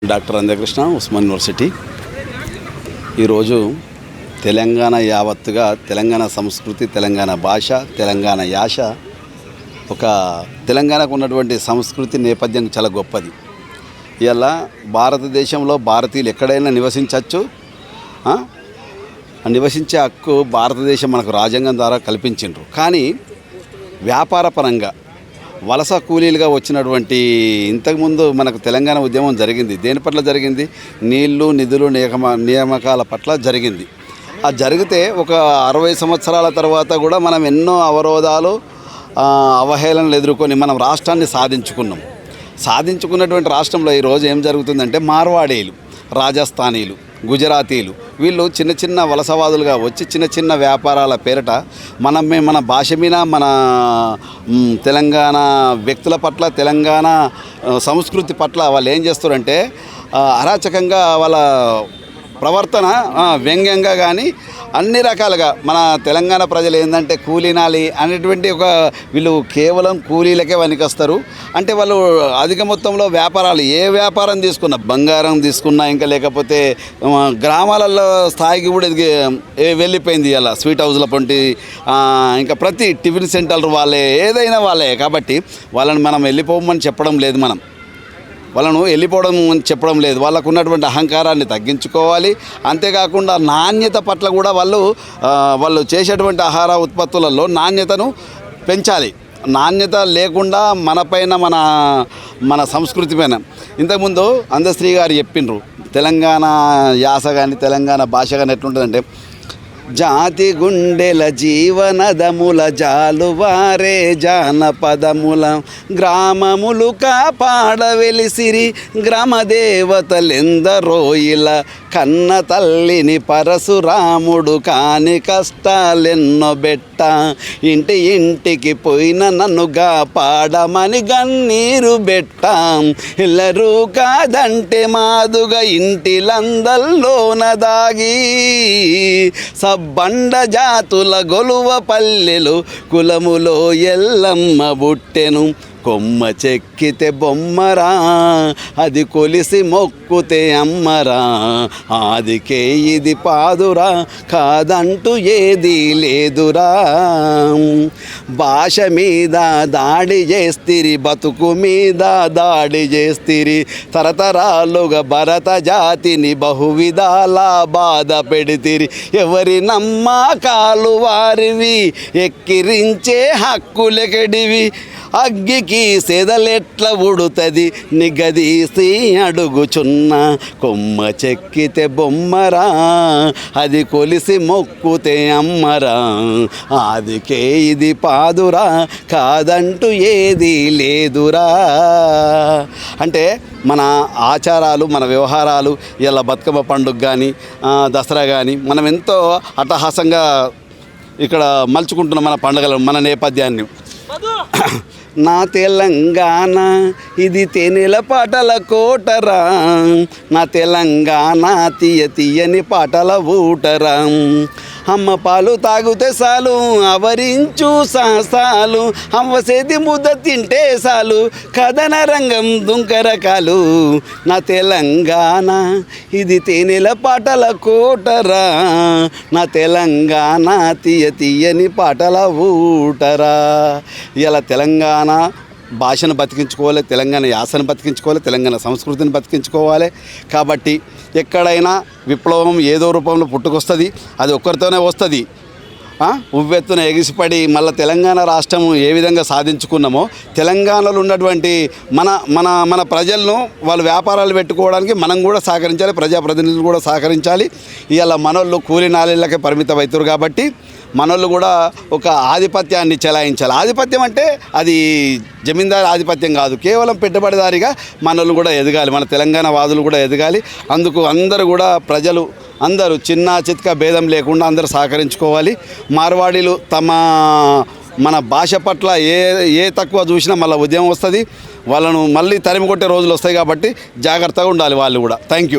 Doctor అందకృష్ణ Osman university ఈరోజు తెలంగాణ యావత్తుగా తెలంగాణ సంస్కృతి, తెలంగాణ భాష, తెలంగాణ యాస, ఒక తెలంగాణకు ఉన్నటువంటి సంస్కృతి నేపథ్యం చాలా గొప్పది. ఇలా భారతదేశంలో భారతీయులు ఎక్కడైనా నివసించవచ్చు. నివసించే హక్కు భారతదేశం మనకు రాజ్యాంగం ద్వారా కల్పించిండ్రు. కానీ వ్యాపార పరంగా వలస కూలీలుగా వచ్చినటువంటి ఇంతకుముందు మనకు తెలంగాణ ఉద్యమం జరిగింది. దేని పట్ల జరిగింది? నీళ్లు, నిధులు, నియామకాల పట్ల జరిగింది. అది జరిగితే ఒక 60 సంవత్సరాల తర్వాత కూడా మనం ఎన్నో అవరోధాలు, అవహేళనలు ఎదుర్కొని మనం రాష్ట్రాన్ని సాధించుకున్నటువంటి రాష్ట్రంలో ఈరోజు ఏం జరుగుతుందంటే మార్వాడీలు, రాజస్థానీలు, గుజరాతీలు వీళ్ళు చిన్న చిన్న వలసవాదులుగా వచ్చి చిన్న చిన్న వ్యాపారాల పేరిట మన భాష మీద, మన తెలంగాణ వ్యక్తుల పట్ల, తెలంగాణ సంస్కృతి పట్ల వాళ్ళు ఏం చేస్తారంటే అరాచకంగా వాళ్ళ ప్రవర్తన వ్యంగ్యంగా కానీ అన్ని రకాలుగా మన తెలంగాణ ప్రజలు ఏంటంటే కూలీనాలి అనేటువంటి ఒక వీళ్ళు కేవలం కూలీలకే వనికొస్తారు. అంటే వాళ్ళు అధిక మొత్తంలో వ్యాపారాలు, ఏ వ్యాపారం తీసుకున్నా, బంగారం తీసుకున్నా, ఇంకా లేకపోతే గ్రామాలలో స్థాయికి కూడా వెళ్ళిపోయింది. అలా స్వీట్ హౌస్ల పొంటి ఇంకా ప్రతి టిఫిన్ సెంటర్ వాళ్ళే, ఏదైనా వాళ్ళే. కాబట్టి వాళ్ళని మనం వెళ్ళిపోమని చెప్పడం లేదు, వాళ్ళను వెళ్ళిపోవడం అని చెప్పడం లేదు. వాళ్ళకు ఉన్నటువంటి అహంకారాన్ని తగ్గించుకోవాలి. అంతేకాకుండా నాణ్యత పట్ల కూడా వాళ్ళు చేసేటువంటి ఆహార ఉత్పత్తులలో నాణ్యతను పెంచాలి. నాణ్యత లేకుండా మనపైన, మన సంస్కృతి పైన ఇంతకుముందు అందశ్రీ గారు చెప్పిండ్రు, తెలంగాణ యాస కానీ తెలంగాణ భాష కానీ ఎట్లుంటుందంటే, జాతి గుండెల జీవనదముల జాలువారే జానపదముల గ్రామములు కాపాడ వెలిసిరి గ్రామదేవతలెందరోయిల కన్న తల్లిని పరశురాముడు కాని కష్టాలెన్నో బెట్ట ఇంటికి పోయిన నన్నుగా పాడమని గన్నీరు బెట్ట ఎల్లరూ కాదంటే మాదుగా ఇంటిలందల్లోన దాగి బండ జాతుల గొలువ పల్లెలు కులములో ఎల్లమ్మ బుట్టెను కొమ్మ చెక్కితే బొమ్మరా అది కొలిసి మొక్కుతే అమ్మరా ఆదికే ఇది పాదురా కాదంటూ ఏదీ లేదురా భాష మీద దాడి చేస్తిరి బతుకు మీద దాడి చేస్తిరి తరతరాలుగా భరత జాతిని బహువిధాల బాధ పెడితిరి ఎవరి నమ్మకాలు వారివి ఎక్కిరించే హక్కులెకడివి అగ్గికి సెదలెట్ల ఉడుతుంది నిగదీసి అడుగుచున్న కొమ్మ చెక్కితే బొమ్మరా అది కొలిసి మొక్కుతే అమ్మరా ఆదికే ఇది పాదురా కాదంటూ ఏదీ లేదురా. అంటే మన ఆచారాలు, మన వ్యవహారాలు, ఇలా బతుకమ్మ పండుగ కానీ దసరా కానీ మనం ఎంతో అట్టహాసంగా ఇక్కడ మలుచుకుంటున్న మన పండుగలు, మన నేపథ్యాన్ని. నా తెలంగాణ ఇది తేనెల పాటల కోటరా, నా తెలంగాణ తీయని పాటల ఊటరా అమ్మ పాలు తాగుతే సాలు అవరించు సాసాలు అమ్మ సేది ముద్ద తింటే సాలు కథన రంగం దుంకరకాలు నా తెలంగాణ ఇది తేనెల పాటల కోటరా, నా తెలంగాణ తీయని పాటల ఊటరా. ఇలా తెలంగాణ భాషను బతికించుకోవాలి, తెలంగాణ యాసను బతికించుకోవాలి, తెలంగాణ సంస్కృతిని బతికించుకోవాలి. కాబట్టి ఎక్కడైనా విప్లవం ఏదో రూపంలో పుట్టుకొస్తుంది, అది ఒక్కరితోనే వస్తుంది. ఉవ్వెత్తున ఎగిసిపడి మళ్ళీ తెలంగాణ రాష్ట్రం ఏ విధంగా సాధించుకున్నామో తెలంగాణలో ఉన్నటువంటి మన ప్రజలను వాళ్ళు వ్యాపారాలు పెట్టుకోవడానికి మనం కూడా సహకరించాలి, ప్రజాప్రతినిధులు కూడా సహకరించాలి. ఇవాళ మనోళ్ళు కూలి నాలీలకే పరిమితం అవుతారు. కాబట్టి మనోళ్ళు కూడా ఒక ఆధిపత్యాన్ని చెలాయించాలి. ఆధిపత్యం అంటే అది జమీందారు ఆధిపత్యం కాదు, కేవలం పెట్టుబడిదారిగా మనోళ్ళు కూడా ఎదగాలి, మన తెలంగాణ వాదులు కూడా ఎదగాలి. అందుకు అందరూ కూడా ప్రజలు అందరూ చిన్న చిత్క భేదం లేకుండా అందరూ సహకరించుకోవాలి. మార్వాడీలు మన భాష పట్ల ఏ తక్కువ చూసినా మళ్ళీ ఉద్యమం వస్తుంది, వాళ్ళను మళ్ళీ తరిమి కొట్టే రోజులు వస్తాయి. కాబట్టి జాగ్రత్తగా ఉండాలి వాళ్ళు కూడా. Thank you.